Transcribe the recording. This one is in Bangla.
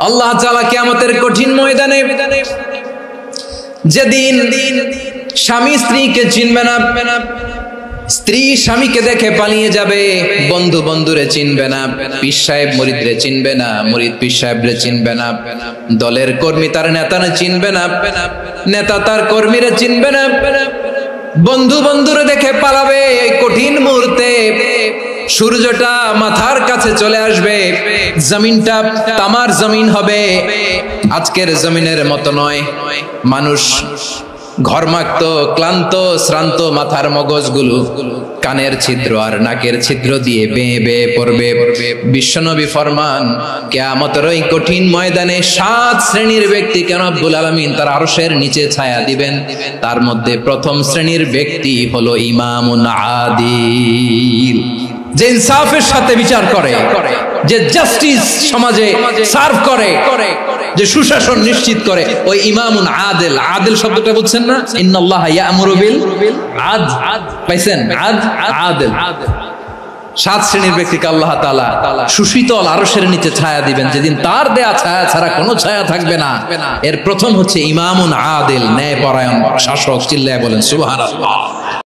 আল্লাহ তাআলা কিয়ামতের কঠিন ময়দানে যেদিন স্বামী স্ত্রীকে চিনবে না, স্ত্রী স্বামীকে দেখে পালিয়ে যাবে, বন্ধু বন্ধুরে চিনবে না, পীর সাহেব মুরিদরে চিনবে না, মুরিদ পীর সাহেবরে চিনবে না, দলের কর্মী তার নেতারে চিনবে না, নেতা তার কর্মীরে চিনবে না, বন্ধু বন্ধুরে দেখে পালাবে। এই কঠিন মুহূর্তে সূর্যটা মাথার কাছে চলে আসবে, জমিনটা তামার জমিন হবে, আজকের জমিনের মতো নয়। মানুষ ঘর্মাক্ত, ক্লান্ত, শ্রান্ত মাথার মগজগুলো কানের ছিদ্র আর নাকের ছিদ্র দিয়ে বেয়ে বেয়ে পড়বে। বিশ্বনবী ফরমান, কিয়ামতের ওই কঠিন ময়দানে 7 শ্রেণীর ব্যক্তিকে রব্বুল আলামিন তার আরশের নিচে ছায়া দিবেন। তার মধ্যে প্রথম শ্রেণীর ব্যক্তি হলো ইমামুন আদিল, যে ইনসাফের সাথে বিচার করে, যে জাস্টিস সমাজে সার্ভ করে, যে সুশাসন নিশ্চিত করে, ওই ইমামুন আদিল। আদিল শব্দটা বুঝছেন না? ইন্নাল্লাহা ইয়া'মুরু বিল আদল, পাইছেন? আদিল। 7 শ্রেণীর ব্যক্তিকে আল্লাহ তাআলা সুশীতল আরশের নিচে ছায়া দিবেন, যেদিন তার দেয়া ছায়া ছাড়া কোনো ছায়া থাকবে না। এর প্রথম হচ্ছে ইমামুন আদিল, ন্যায়পরায়ণ শাসক। চিল্লায় বলেন সুবহানাল্লাহ।